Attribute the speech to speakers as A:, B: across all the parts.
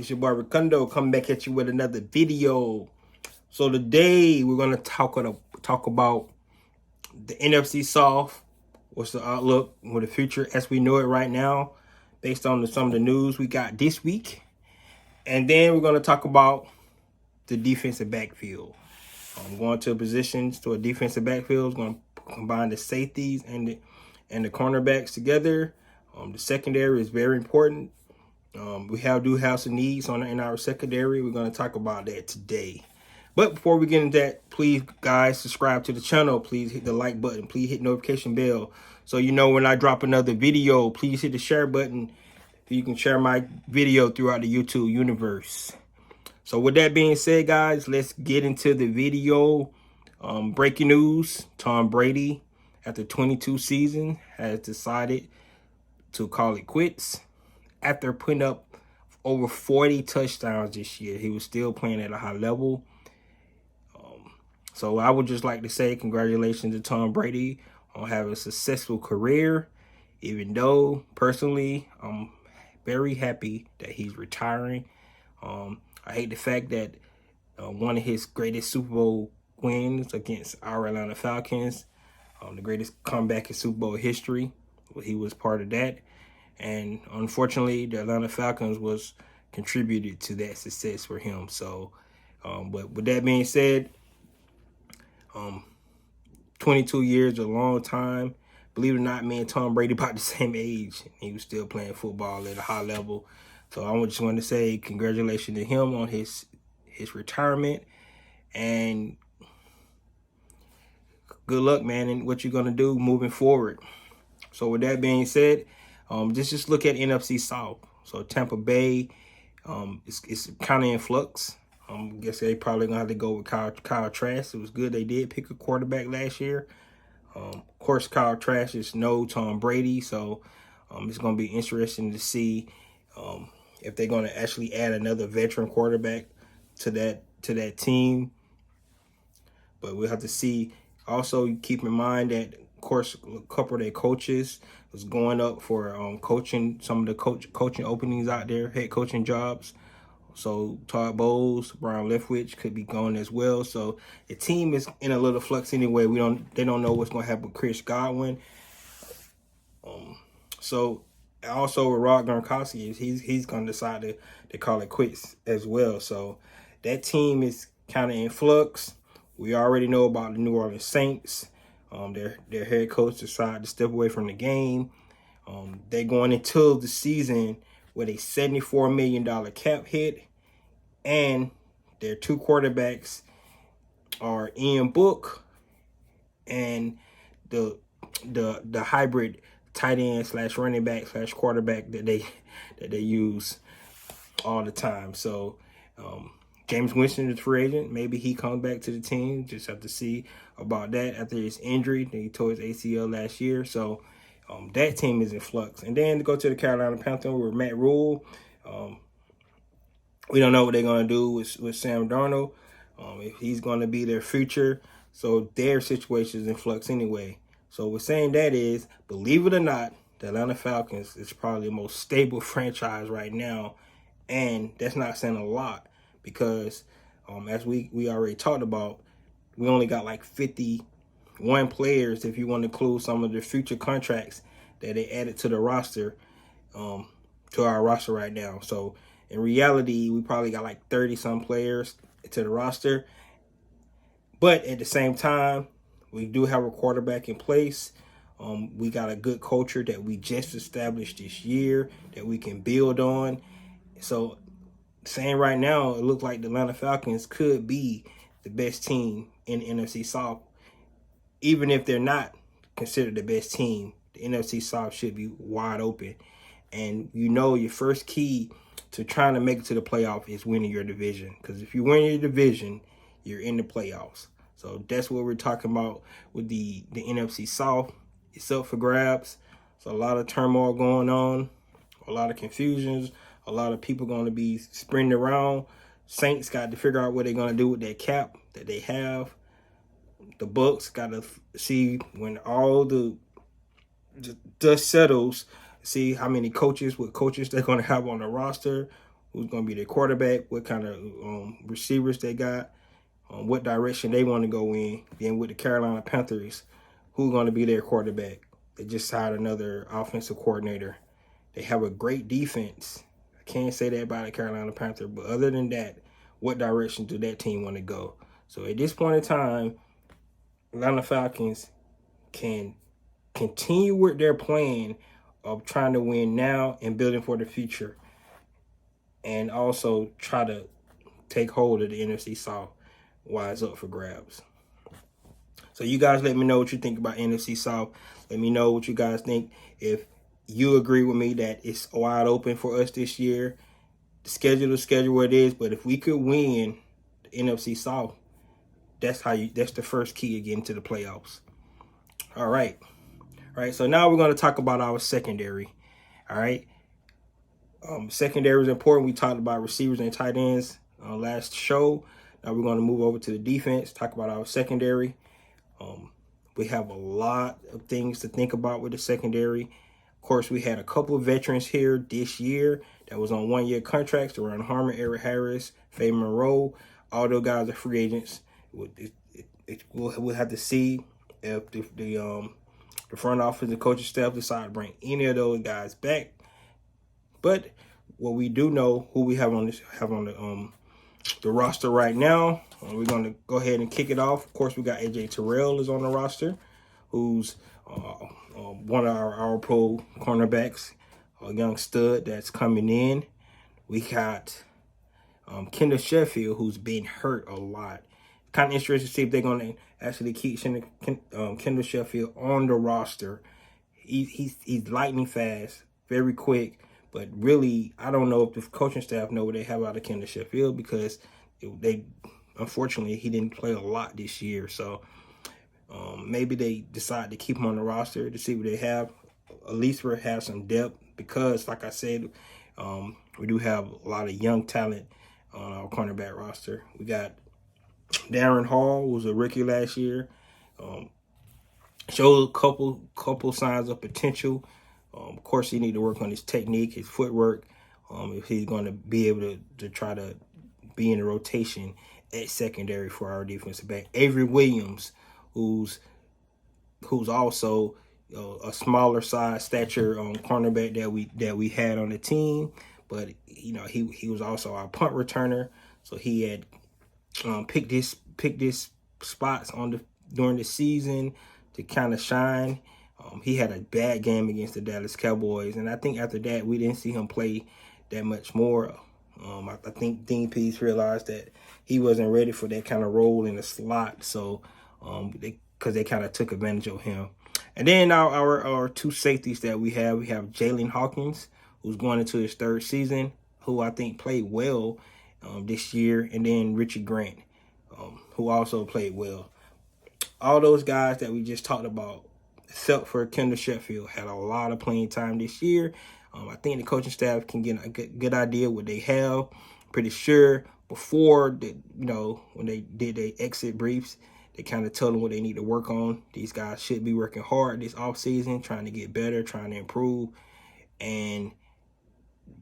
A: It's your boy Ricundo coming back at you with another video. So today we're gonna talk about the NFC South. What's the outlook for the future as we know it right now, based on some of the news we got this week, and then we're gonna talk about the defensive backfield. I'm going to positions to a defensive backfield. It's going to combine the safeties and the cornerbacks together. The secondary is very important. We do have some needs in our secondary. We're going to talk about that today. But before we get into that, please, guys, subscribe to the channel. Please hit the like button. Please hit notification bell so you know when I drop another video. Please hit the share button so you can share my video throughout the YouTube universe. So with that being said, guys, let's get into the video. Breaking news: Tom Brady, after 22 seasons, has decided to call it quits. After putting up over 40 touchdowns this year, he was still playing at a high level. So I would just like to say congratulations to Tom Brady on having a successful career, even though personally I'm very happy that he's retiring. I hate the fact that one of his greatest Super Bowl wins against our Atlanta Falcons, the greatest comeback in Super Bowl history, he was part of that. And unfortunately, the Atlanta Falcons was contributed to that success for him. So, but with that being said, 22 years is a long time. Believe it or not, me and Tom Brady about the same age. He was still playing football at a high level. So I just want to say congratulations to him on his retirement, and good luck, man, in what you're going to do moving forward. So with that being said, just look at NFC South. So Tampa Bay, it's kind of in flux. I guess they probably going to have to go with Kyle Trask. It was good they did pick a quarterback last year. Of course, Kyle Trask is no Tom Brady, so it's going to be interesting to see if they're going to actually add another veteran quarterback to that team. But we'll have to see. Also, keep in mind that, of course, a couple of their coaches was going up for coaching, some of the coaching openings out there, head coaching jobs. So Todd Bowles, Brian Leftwich could be going as well. So the team is in a little flux anyway. They don't know what's going to happen with Chris Godwin. So also with Rob Gronkowski, he's going to decide to call it quits as well. So that team is kind of in flux. We already know about the New Orleans Saints. Their head coach decided to step away from the game. They're going into the season with a $74 million cap hit, and their two quarterbacks are Ian Book and the hybrid tight end / running back / quarterback that they use all the time. So James Winston is a free agent. Maybe he comes back to the team. Just have to see about that after his injury. He tore his ACL last year. So that team is in flux. And then to go to the Carolina Panthers with Matt Rule. We don't know what they're going to do with Sam Darnold, if he's going to be their future. So their situation is in flux anyway. So we're saying that is, believe it or not, the Atlanta Falcons is probably the most stable franchise right now. And that's not saying a lot because, as we already talked about, we only got like 51 players if you want to include some of the future contracts that they added to the roster, to our roster right now. So in reality, we probably got like 30-some players to the roster. But at the same time, we do have a quarterback in place. We got a good culture that we just established this year that we can build on. So saying right now, it looks like the Atlanta Falcons could be the best team in the NFC South. Even if they're not considered the best team, the NFC South should be wide open. And your first key to trying to make it to the playoff is winning your division. Because if you win your division, you're in the playoffs. So that's what we're talking about with the NFC South. It's up for grabs. So a lot of turmoil going on, a lot of confusions, a lot of people going to be sprinting around. Saints got to figure out what they're going to do with that cap that they have. The Bucks got to see when all the dust settles, see how many coaches, what coaches they're going to have on the roster, who's going to be their quarterback, what kind of receivers they got, what direction they want to go in. Then with the Carolina Panthers, who's going to be their quarterback. They just hired another offensive coordinator. They have a great defense. I can't say that about the Carolina Panthers, but other than that, what direction do that team want to go? So at this point in time, Atlanta Falcons can continue with their plan of trying to win now and building for the future, and also try to take hold of the NFC South while it's up for grabs. So you guys let me know what you think about NFC South. Let me know what you guys think. If you agree with me that it's wide open for us this year, the schedule what it is, but if we could win the NFC South, that's the first key to getting to the playoffs. All right. So now we're going to talk about our secondary. All right. Secondary is important. We talked about receivers and tight ends last show. Now we're going to move over to the defense, talk about our secondary. We have a lot of things to think about with the secondary. Of course, we had a couple of veterans here this year that was on one-year contracts. Deron Harmon, Eric Harris, Faye Monroe. All those guys are free agents. We'll have to see if the front office and coaching staff decide to bring any of those guys back. But what we do know, who we have on the roster right now, we're going to go ahead and kick it off. Of course, we got AJ Tyrell is on the roster, who's one of our pro cornerbacks, a young stud that's coming in. We got Kendall Sheffield, who's been hurt a lot. Kind of interested to see if they're going to actually keep Kendall Sheffield on the roster. He's lightning fast, very quick, but really, I don't know if the coaching staff know what they have out of Kendall Sheffield, because unfortunately, he didn't play a lot this year. So maybe they decide to keep him on the roster to see what they have. At least we'll have some depth, because, like I said, we do have a lot of young talent on our cornerback roster. We got Darren Hall, who was a rookie last year, showed a couple signs of potential. Of course, he need to work on his technique, his footwork, if he's going to be able to try to be in the rotation at secondary for our defensive back. Avery Williams, who's also a smaller size stature cornerback that we had on the team, but he was also our punt returner, so he had picked his spots during the season to kind of shine. He had a bad game against the Dallas Cowboys, and I think after that we didn't see him play that much more. I think Dean Pease realized that he wasn't ready for that kind of role in the slot, so because they kind of took advantage of him. And then our two safeties that we have Jalen Hawkins, who's going into his third season, who I think played well this year, and then Richie Grant, who also played well. All those guys that we just talked about, except for Kendall Sheffield, had a lot of playing time this year. I think the coaching staff can get a good idea what they have. Pretty sure before when they did their exit briefs, they kind of told them what they need to work on. These guys should be working hard this offseason, trying to get better, trying to improve, and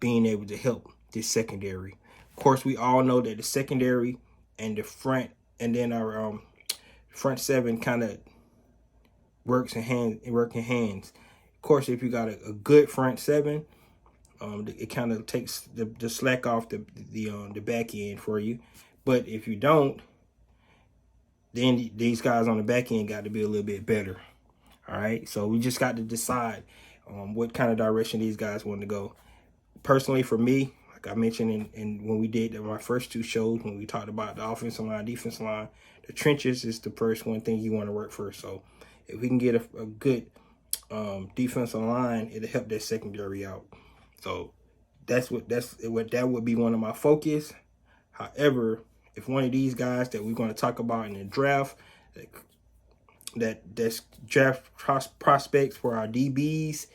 A: being able to help this secondary. Of course, we all know that the secondary and the front, and then our front seven kind of work in hands. Of course, if you got a good front seven, it kind of takes the slack off the back end for you. But if you don't, then these guys on the back end got to be a little bit better. All right, so we just got to decide what kind of direction these guys want to go. Personally, for me, like I mentioned in when we did my first two shows, when we talked about the offensive line, defensive line, the trenches is the first one thing you want to work first. So if we can get a good defensive line, it'll help that secondary out. So that would be one of my focus. However, if one of these guys that we're going to talk about in the draft, that's draft prospects for our DBs,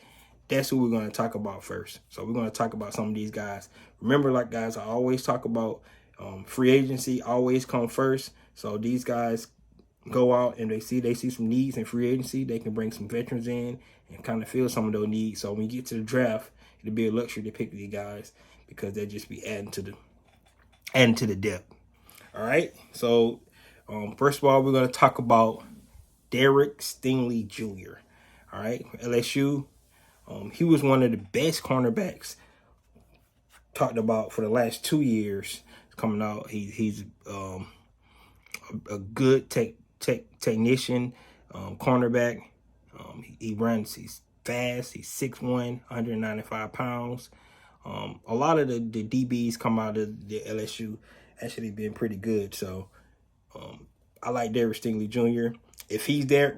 A: that's who we're going to talk about first. So we're going to talk about some of these guys. Remember, like guys, I always talk about free agency always come first. So these guys go out and they see some needs in free agency. They can bring some veterans in and kind of fill some of those needs. So when you get to the draft, it'll be a luxury to pick these guys, because they'll just be adding to the depth. All right. So first of all, we're going to talk about Derek Stingley Jr. All right, LSU. He was one of the best cornerbacks talked about for the last 2 years coming out. He's a good technician, cornerback. He runs. He's fast. He's 6'1", 195 pounds. A lot of the DBs come out of the LSU actually been pretty good. So I like Derek Stingley Jr. If he's there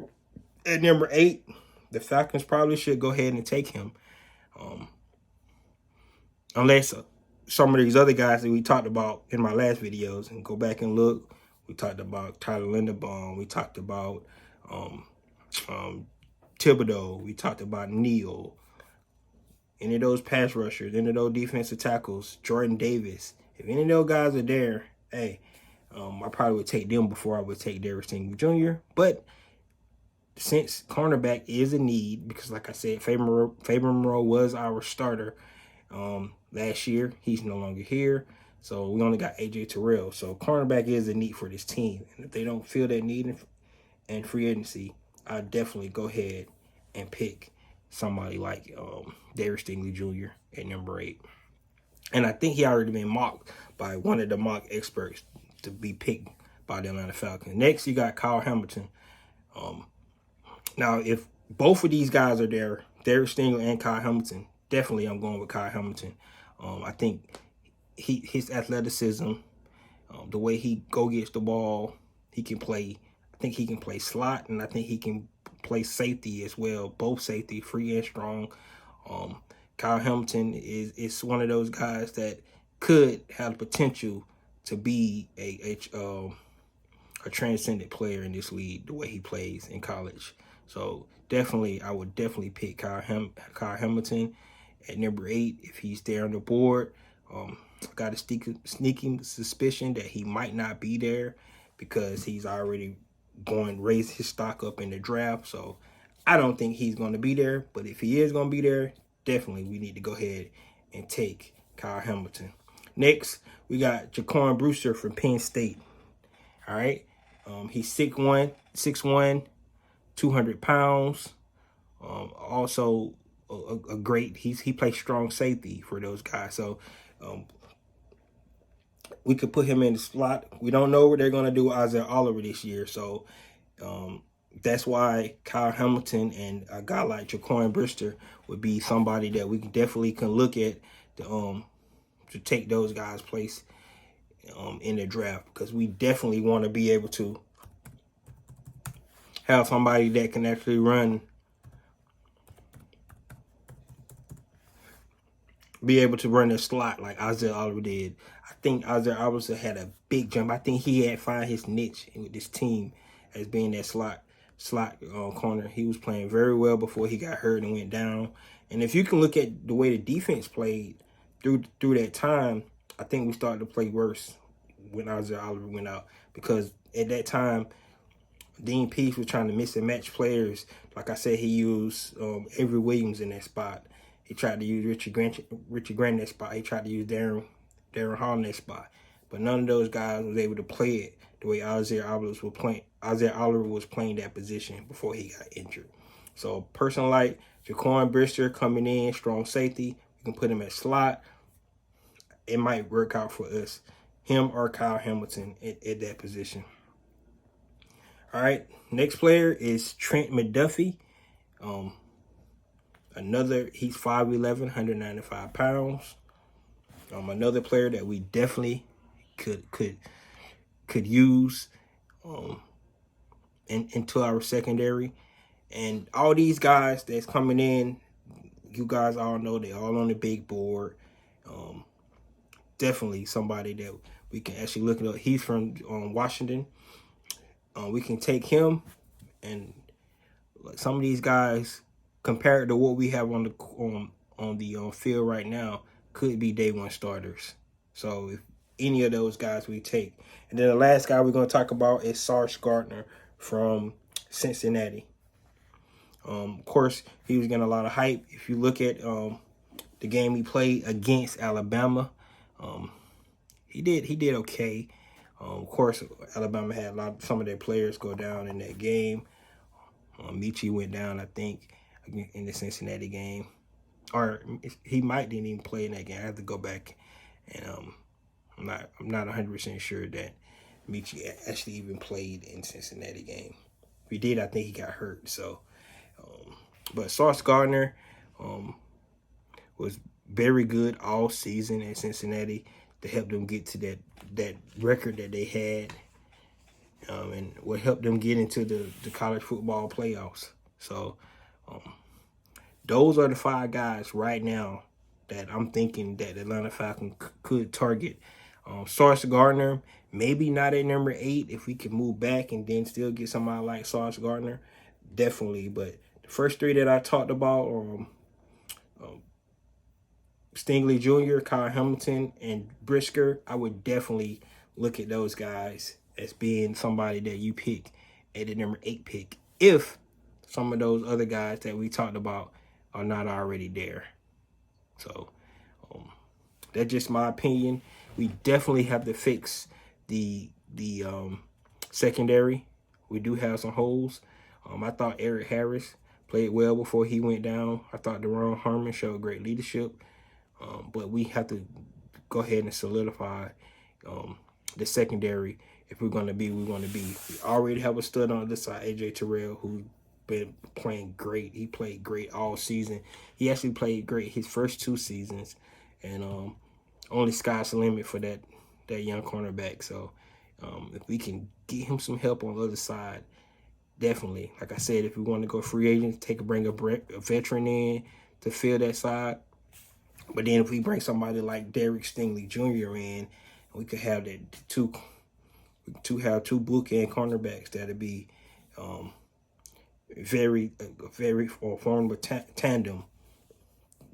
A: at number 8, the Falcons probably should go ahead and take him. Unless some of these other guys that we talked about in my last videos, and go back and look, we talked about Tyler Linderbaum, we talked about Thibodeau, we talked about Neal, any of those pass rushers, any of those defensive tackles, Jordan Davis. If any of those guys are there, hey, I probably would take them before I would take Derek Stingley Jr. But since cornerback is a need, because like I said, Faber Monroe was our starter last year. He's no longer here. So we only got AJ Tyrell. So cornerback is a need for this team. And if they don't feel that need in free agency, I'll definitely go ahead and pick somebody like Derek Stingley Jr. at number 8. And I think he already been mocked by one of the mock experts to be picked by the Atlanta Falcons. Next, you got Kyle Hamilton. Now, if both of these guys are there, Derek Stingley and Kyle Hamilton, definitely I'm going with Kyle Hamilton. I think his athleticism, the way he gets the ball, he can play. I think he can play slot, and I think he can play safety as well, both safety, free and strong. Kyle Hamilton is one of those guys that could have the potential to be a transcendent player in this league, the way he plays in college. So definitely, I would definitely pick Kyle Hamilton at number 8 if he's there on the board. Got a sneaking suspicion that he might not be there because he's already raise his stock up in the draft. So I don't think he's going to be there. But if he is going to be there, definitely we need to go ahead and take Kyle Hamilton. Next, we got Jaquan Brewster from Penn State. All right. He's 6'1", 200 pounds. Also a great, he plays strong safety for those guys. So we could put him in the slot. We don't know what they're going to do with Isaiah Oliver this year. So that's why Kyle Hamilton and a guy like Jaquan Brewster would be somebody that we definitely can look at to take those guys' place in the draft, because we definitely want to be able to have somebody that can actually be able to run a slot like Isaiah Oliver did. I think Isaiah Oliver had a big jump. I think he had found his niche with this team as being that slot corner. He was playing very well before he got hurt and went down. And if you can look at the way the defense played through that time, I think we started to play worse when Isaiah Oliver went out, because at that time, Dean Pease was trying to mix and match players. Like I said, he used Avery Williams in that spot. He tried to use Richie Grant in that spot. He tried to use Darren Hall in that spot. But none of those guys was able to play it the way Isaiah Oliver was playing that position before he got injured. So, a person like Jaquan Brewster coming in, strong safety, we can put him at slot. It might work out for us, him or Kyle Hamilton at that position. All right, next player is Trent McDuffie. He's 5'11", 195 pounds. Another player that we definitely could use into our secondary. And all these guys that's coming in, you guys all know they're all on the big board. Definitely somebody that we can actually look at. He's from Washington. We can take him, and some of these guys, compared to what we have on the field right now, could be day one starters. So if any of those guys we take. And then the last guy we're going to talk about is Sauce Gardner from Cincinnati. Of course, he was getting a lot of hype. If you look at the game he played against Alabama. He did okay. Of course, Alabama had some of their players go down in that game. Michi went down, I think, in the Cincinnati game, or he might didn't even play in that game. I have to go back, and I'm not 100% sure that Michi actually even played in Cincinnati game. If he did, I think he got hurt. So, but Sauce Gardner was very good all season at Cincinnati to help them get to that record that they had, and what helped them get into the college football playoffs. So those are the 5 guys right now that I'm thinking that Atlanta Falcons could target. Sauce Gardner, maybe not at number 8 if we can move back and then still get somebody like Sauce Gardner, definitely. But the first 3 that I talked about, Stingley Jr., Kyle Hamilton, and Brisker, I would definitely look at those guys as being somebody that you pick at the number 8 pick if some of those other guys that we talked about are not already there. So that's just my opinion. We definitely have to fix the secondary. We do have some holes. I thought Eric Harris played well before he went down. I thought Deron Harmon showed great leadership. But we have to go ahead and solidify the secondary if we're going to be. We already have a stud on the other side, AJ Tyrell, who's been playing great. He played great all season. He actually played great his first 2 seasons, and only sky's the limit for that young cornerback. So if we can get him some help on the other side, definitely. Like I said, if we want to go free agents, bring a veteran in to fill that side. But then if we bring somebody like Derek Stingley Jr. in, we could have that two bookend cornerbacks that'd be very formidable tandem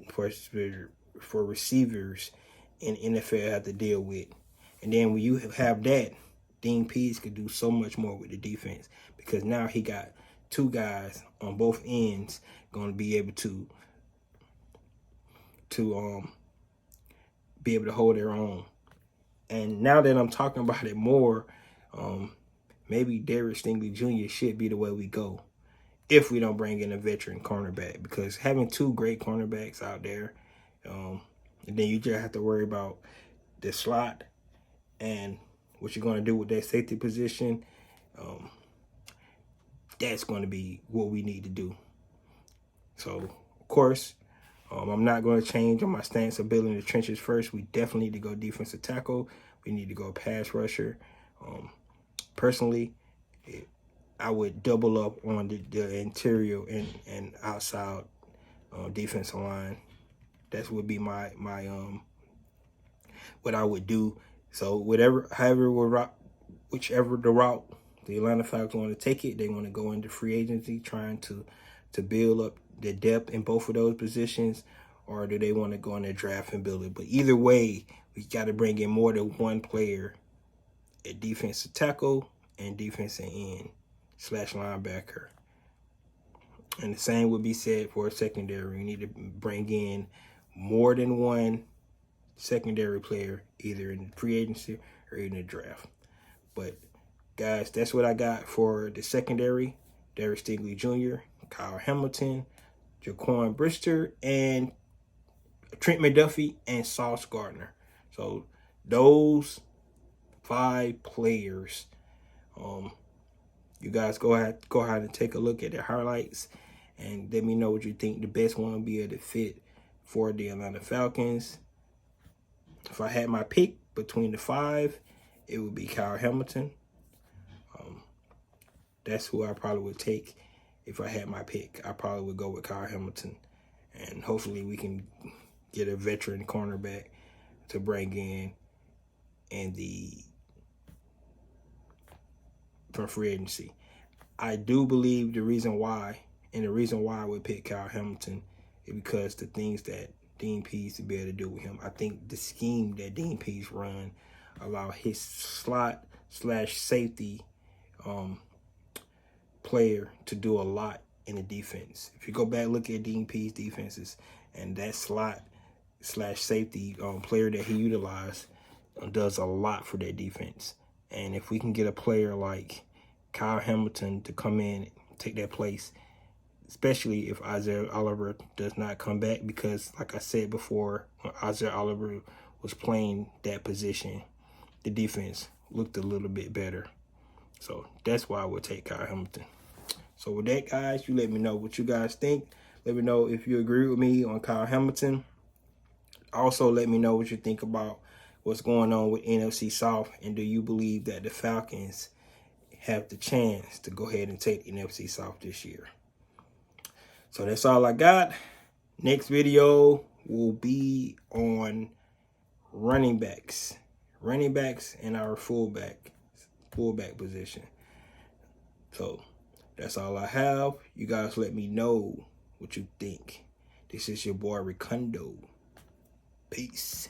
A: for receivers in NFL have to deal with. And then when you have that, Dean Pease could do so much more with the defense because now he got 2 guys on both ends going to be able to be able to hold their own. And now that I'm talking about it more, maybe Derek Stingley Jr. should be the way we go if we don't bring in a veteran cornerback, because having 2 great cornerbacks out there, and then you just have to worry about the slot and what you're going to do with that safety position, that's going to be what we need to do. So, of course, I'm not going to change on my stance of building the trenches first. We definitely need to go defensive tackle. We need to go pass rusher. Personally, I would double up on the interior and outside defensive line. That would be my what I would do. So whichever the route the Atlanta Falcons want to take it, they want to go into free agency trying to build up the depth in both of those positions, or do they want to go in their draft and build it? But either way, we got to bring in more than one player at defensive tackle and defensive end / linebacker. And the same would be said for a secondary. We need to bring in more than one secondary player, either in free agency or in the draft. But guys, that's what I got for the secondary. Derek Stingley Jr., Kyle Hamilton, Jaquan Brewster, and Trent Mcduffie, and Sauce Gardner. So those 5 players, you guys go ahead and take a look at their highlights and let me know what you think the best one will be able to fit for the Atlanta Falcons. If I had my pick between the 5, it would be Kyle Hamilton. That's who I probably would take. If I had my pick, I probably would go with Kyle Hamilton. And hopefully we can get a veteran cornerback to bring in from free agency. I do believe the reason why I would pick Kyle Hamilton is because the things that Dean Pease to be able to do with him. I think the scheme that Dean Pease run allow his slot / safety player to do a lot in the defense. If you go back look at Dean Pease defenses and that slot slash safety player that he utilized does a lot for that defense. And if we can get a player like Kyle Hamilton to come in and take that place, especially if Isaiah Oliver does not come back, because like I said before, when Isaiah Oliver was playing that position, the defense looked a little bit better. So that's why I would take Kyle Hamilton. So with that, guys, you let me know what you guys think. Let me know if you agree with me on Kyle Hamilton. Also, let me know what you think about what's going on with NFC South, and do you believe that the Falcons have the chance to go ahead and take NFC South this year? So that's all I got. Next video will be on running backs and our fullback position. So that's all I have. You guys let me know what you think. This is your boy Ricondo. Peace.